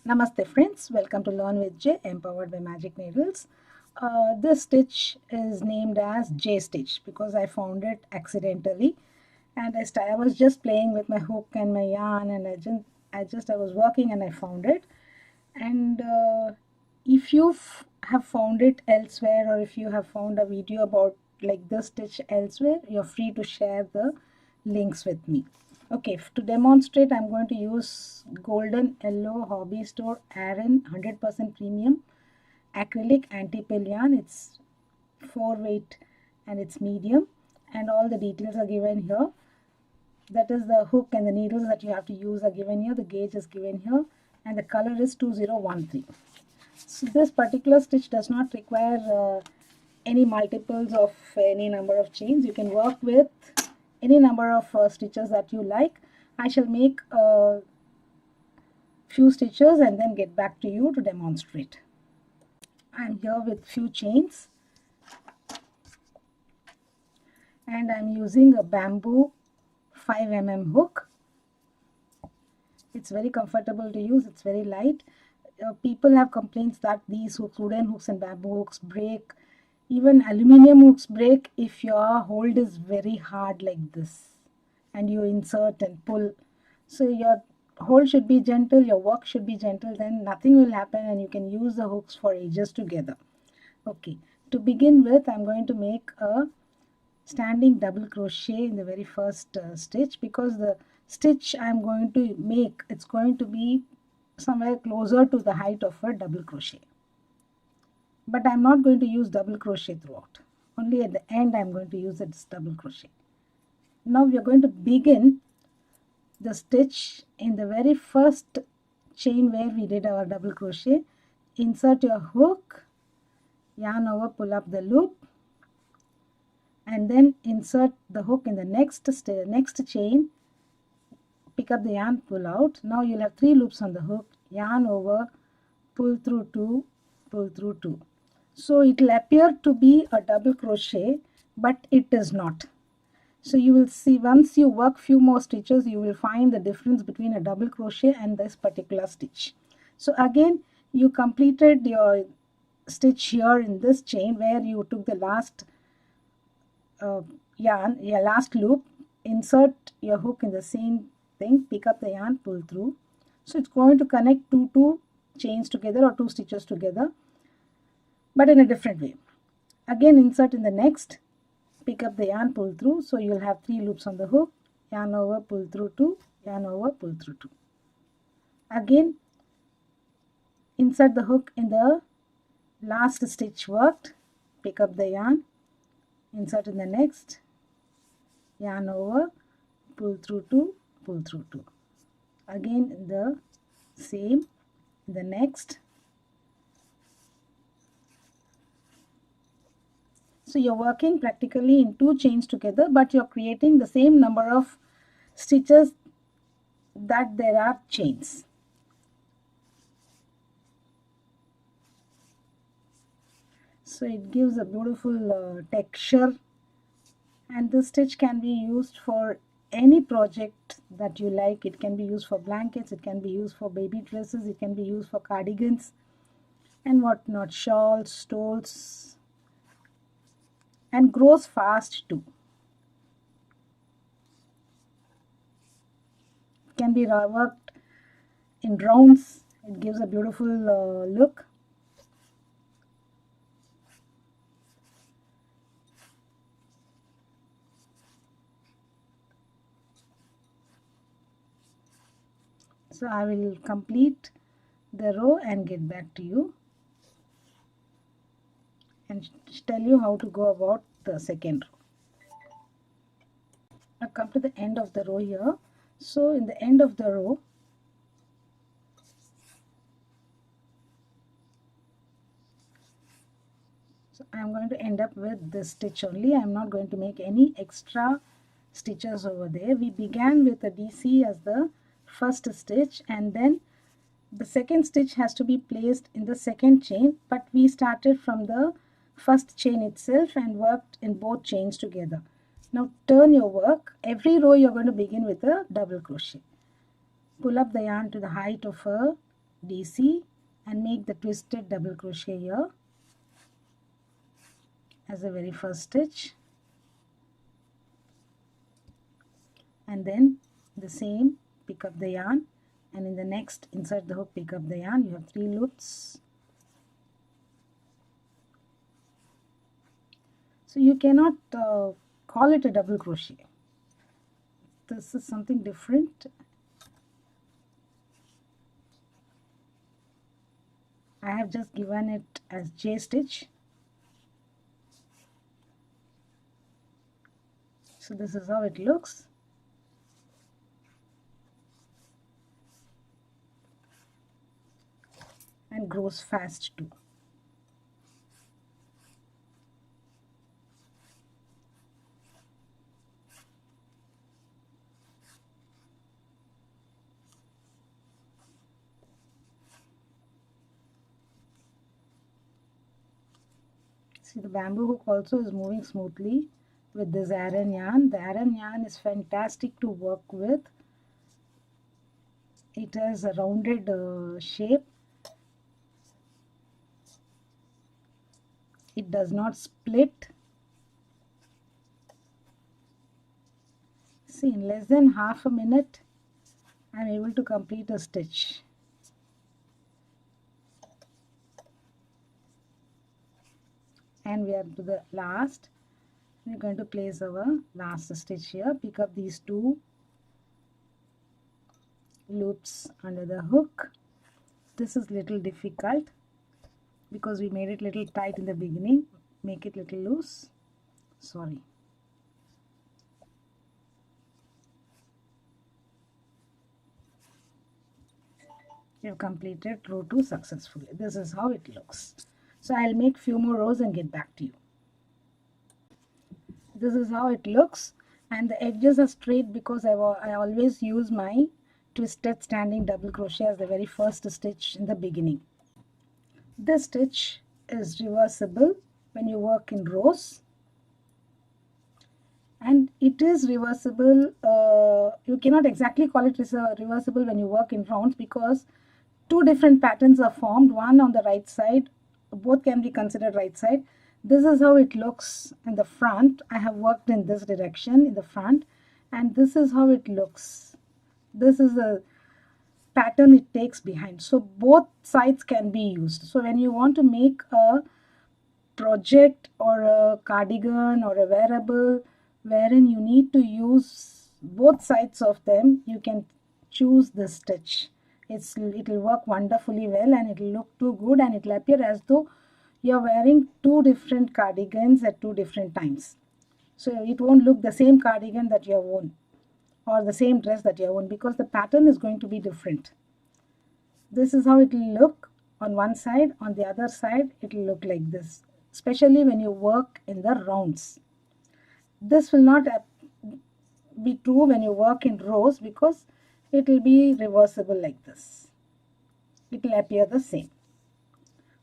Namaste friends, welcome to Learn with J, empowered by Magic Needles. This stitch is named as J stitch because I found it accidentally, and I was just playing with my hook and my yarn, and I was working and I found it. And if you have found it elsewhere, or if you have found a video about like this stitch elsewhere, you're free to share the links with me. Okay, to demonstrate, I'm going to use Golden Yellow Hobby Store Aran 100% premium acrylic anti-pill yarn. It's 4 weight and it's medium, and all the details are given here. That is, the hook and the needles that you have to use are given here, the gauge is given here, and the color is 2013. So this particular stitch does not require any multiples of any number of chains. You can work with any number of stitches that you like. I shall make a few stitches and then get back to you to demonstrate. I'm here with few chains, and I'm using a bamboo 5mm hook. It's very comfortable to use, it's very light. People have complaints that these hooks, wooden hooks and bamboo hooks, break. Even aluminium hooks break if your hold is very hard like this and you insert and pull. So your hold should be gentle, your work should be gentle, then nothing will happen and you can use the hooks for ages together. Okay, to begin with, I'm going to make a standing double crochet in the very first stitch, because the stitch I'm going to make, it's going to be somewhere closer to the height of a double crochet. But I'm not going to use double crochet throughout. Only at the end I'm going to use this double crochet. Now we are going to begin the stitch in the very first chain where we did our double crochet. Insert your hook, yarn over, pull up the loop, and then insert the hook in the next chain, pick up the yarn, pull out. Now you'll have 3 loops on the hook, yarn over, pull through 2, pull through 2. So it will appear to be a double crochet, but it is not. So you will see, once you work few more stitches, you will find the difference between a double crochet and this particular stitch. So again, you completed your stitch here in this chain where you took the last yarn, your last loop, insert your hook in the same thing, pick up the yarn, pull through. So it's going to connect two chains together or 2 stitches together, but in a different way. Again, insert in the next, pick up the yarn, pull through. So you'll have 3 loops on the hook, yarn over, pull through 2, yarn over, pull through 2. Again, insert the hook in the last stitch worked, pick up the yarn, insert in the next, yarn over, pull through 2, pull through 2. Again the same, the next. So you're working practically in 2 chains together, but you're creating the same number of stitches that there are chains. So it gives a beautiful texture, and this stitch can be used for any project that you like. It can be used for blankets, it can be used for baby dresses, it can be used for cardigans and whatnot, shawls, stoles, and grows fast too. It can be worked in rounds. It gives a beautiful look. So I will complete the row and get back to you and tell you how to go about the second row. Now come to the end of the row here. So in the end of the row, so I am going to end up with this stitch only. I am not going to make any extra stitches over there. We began with a DC as the first stitch, and then the second stitch has to be placed in the second chain, but we started from the first chain itself and worked in both chains together. Now turn your work. Every row you're going to begin with a double crochet. Pull up the yarn to the height of a HDc and make the twisted double crochet here as the very first stitch, and then the same, pick up the yarn, and in the next insert the hook, pick up the yarn. You have 3 loops. So you cannot call it a double crochet. This is something different. I have just given it as J stitch. So this is how it looks. And grows fast too. See, the bamboo hook also is moving smoothly with this Aran yarn. The Aran yarn is fantastic to work with. It has a rounded shape. It does not split. See, in less than half a minute, I am able to complete a stitch. And we are to the last. We are going to place our last stitch here. Pick up these 2 loops under the hook. This is little difficult because we made it little tight in the beginning. Make it little loose. Sorry. You have completed row 2 successfully. This is how it looks. So I'll make few more rows and get back to you. This is how it looks, and the edges are straight because I always use my twisted standing double crochet as the very first stitch in the beginning. This stitch is reversible when you work in rows, and it is reversible. You cannot exactly call it reversible when you work in rounds because 2 different patterns are formed, one on the right side, both can be considered right side. This is how it looks in the front. I have worked in this direction in the front, and this is how it looks. This is the pattern it takes behind. So both sides can be used. So when you want to make a project or a cardigan or a wearable wherein you need to use both sides of them, you can choose this stitch. It will work wonderfully well, and it will look too good, and it will appear as though you are wearing 2 different cardigans at 2 different times. So it won't look the same cardigan that you have worn or the same dress that you have worn because the pattern is going to be different. This is how it will look on one side. On the other side, it will look like this, especially when you work in the rounds. This will not be true when you work in rows because it will be reversible like this. It will appear the same.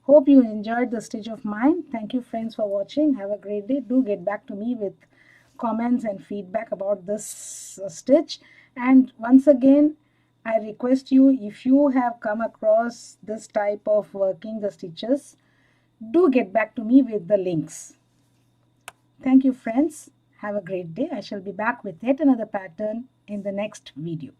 Hope you enjoyed the stitch of mine. Thank you friends for watching. Have a great day. Do get back to me with comments and feedback about this stitch. And once again, I request you, if you have come across this type of working the stitches, do get back to me with the links. Thank you friends. Have a great day. I shall be back with yet another pattern in the next video.